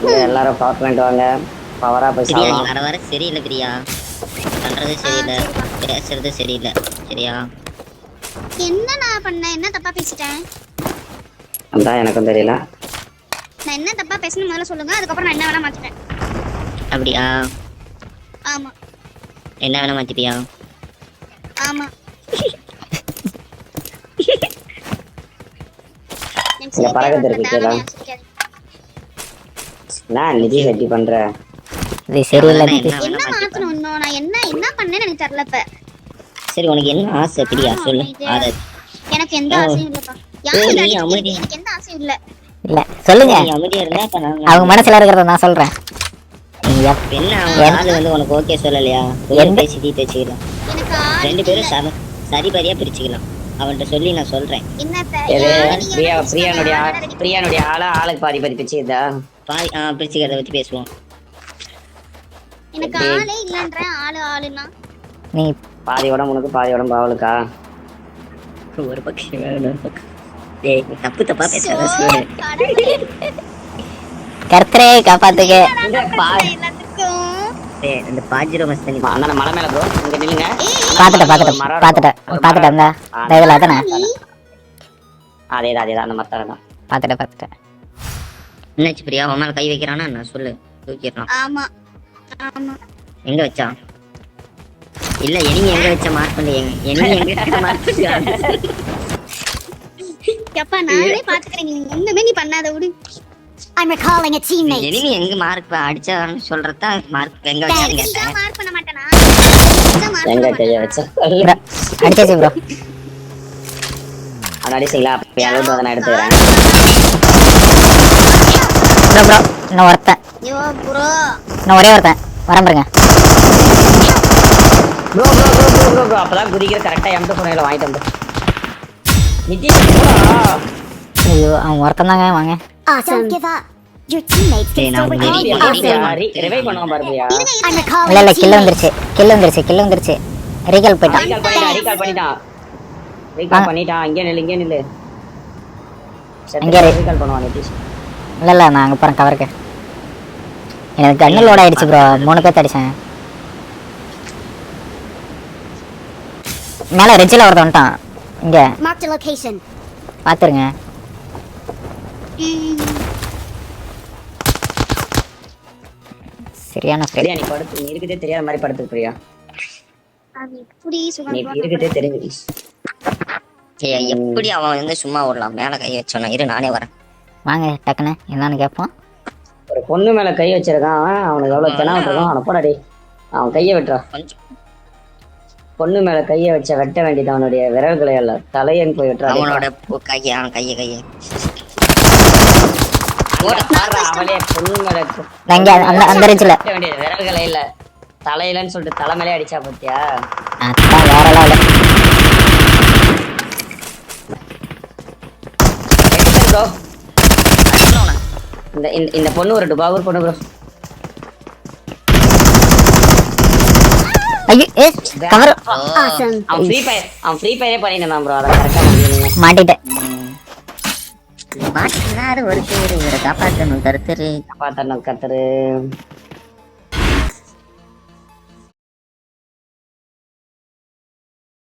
இங்க எல்லாரும் power point வாங்க. பவரா போய் பிரியா நீ சாவலாம். வர வர சரியில்லை பிரியா. பண்றது சரியில்லை, பேசுறது சரியில்லை. சரியா? என்ன நான் பண்ணேன்? என்ன தப்பா பேசிட்டேன்? அதான் எனக்கும் தெரியல. நான் என்ன தப்பா பேசணும் முதல்ல சொல்லுங்க, அதுக்கப்புறம் நான் என்ன வேணா மாத்திட்டேன். அப்படியா? ஆமா என்ன வேணா மாத்திட்டியா? ஆமா. இங்க பறக்க தெரிவிக்கல. நான் நிதி கட்டி பண்ற. இது சரியில்லை என்ன நிதி. வேணா என்ன மாத்திப்பா. மாத்தணும் இன்னும்? நான் என்ன பண்ணேன்னு எனக்கு தெரியல இப்ப. சரி உனக்கு என்ன ஆசை பிரியா சொல்லு. அதை எனக்கு எந்த ஆசையும் இல்லப்பா. ஏய், நீ யாரும் அமைதி. எனக்கு எந்த ஆசையும் இல்ல. இல்ல சொல்லுங்க. நீ அமைதியா இருந்தா இப்ப நான் அவங்க மனசுல இருக்கிறத நான் சொல்றேன். நீங்க என்ன அவங்க ஆளு வந்து உனக்கு ஓகே சொல்லலையா? பேசி தீர்த்து வச்சுக்கலாம். எனக்கு ஆள் ரெண்டு பேரும் சரிபரியா பிரிச்சுக்கலாம். அவன்கிட்ட சொல்லி நான் சொல்றேன். என்ன இப்ப? எது? நீங்க பிரியானுடைய ஆளுக்கு பாதி பாதி பிச்சுதா? பாதி பிரிச்சுக்கிறத பத்தி பேசுவோம். எனக்கு ஆளே இல்லன்றேன். ஆளுன்னா நீ பாதி உடம்பு உனக்கு பாதி உடம்பு அவளுக்கா? ஒரு பக்கம் வேற ஒரு பக்கம். ஏய் தப்பு தப்பா பேசாத சொல்லு. கர்த்தரே காப்பாத்துக்க. எல்லாத்துக்கும் ஏய் இந்த பாஜிரோ மஸ்தனி அண்ணா மலை மேல ப்ரோ இங்க நில்லுங்க. பாத்துட்டேன் இதுல அதானே அதேதான் அந்த மரத்தான். பாத்துட்டேன். என்னாச்சு பிரியா? அவன் மேல கை வைக்கிறானா என்ன சொல்லு? தூக்கிடலாம். ஆமா ஆமா. எங்க வச்சா? இல்ல எனிமி எங்க வச்ச மார்க் பண்ணி எனிமி எங்க மார்க் பண்ணி. எப்பா நானே பாத்துக்கிறேன். நீ ஒண்ணுமே நீ பண்ணாத விடு. I'm recalling a teammate. Enemy எங்க மார்க் அடிச்சான்னு சொல்றதா மார்க் எங்க வச்சாங்க. நான் மார்க் பண்ண மாட்டேனா? எங்க கைய வச்சா? அடிச்சாச்சு ப்ரோ. அடிச்சீங்களா? அப்ப அளவுக்கு அதை நான் எடுத்துக்கிறேன். ப்ரோ இன்னும் ஒருத்தன். ஐயோ ப்ரோ. இன்னும் ஒரே ஒருத்தன் வரேன் பாருங்க. ப்ரோ அப்பதான் குதிக்கிற கரெக்டா M2 போனையில வாங்கிட்டு வந்து. நிதிஷ் ஐயோ அவன் ஒருத்தன் தாங்க வாங்க. Don't give up. Your teammates can still recall you. Revive பண்ணுவான் பாருயா. I'm recalling. இல்ல கில் வந்துருச்சு. ரீகால் போயிட்டான். ரீகால் பண்ணிட்டான். இங்க நில்லு. இங்க ரீகால் பண்ணுவான் நிதிஷ். இல்ல நான் அங்க போறேன் கவருக்கு. எனக்கு கண்ணு லோட் ஆயிடுச்சு ப்ரோ. 3 பேர் அடிச்சேன். மேல ரெஜில ஒருத்தன் வந்துட்டான். இங்க Mark the location. பாத்துருங்க. சரியான பிரியா நீ படுத்து. நீ இருக்கதே தெரியாத மாதிரி படுத்து பிரியா. அது எப்படி நீ சுகம் இருக்கதே தெரியுது. ஏய் எப்படி அவன் வந்து சும்மா ஓடலாம்? மேல கை வச்சோன்னா இரு நானே வரேன். வாங்க டக்குன்னு என்னன்னு கேட்போம். ஒரு பொண்ணு மேல கை வச்சிருக்கான். அவனுக்கு எவ்வளவு தெனாவட்டு இருக்கும். அவனை போடாடி. அவன் கையை வெட்டுறா. கொஞ்சம் பொண்ணு மேல கையை வச்ச வெட்ட வேண்டியது அவனுடைய விரல்களை அல்ல தலையன் போய் வெட்டுறா. அவனோட கையை அவளே பொண்ணு மேல இங்க அந்த ரெஜில வெட்ட வேண்டியது விரல்களை இல்ல தலையிலன்னு சொல்லிட்டு தலை மேலே அடிச்சா பாத்தியா? அதான் வேற லெவல். ப்ரோ இந்த பொண்ணு ஒரு பவர் பொண்ணு ப்ரோ. ஐயோ ஏ கவர். அவன் ஃப்ரீ ஃபயரே பண்ணிட்டான் ப்ரோ. அத கரெக்ட்டா மாட்டிட்டேன். மாட்டினாரு ஒரு பேரு இவரை காப்பாற்றணும் கருத்தரு. காப்பாத்தணும் கர்த்தரு.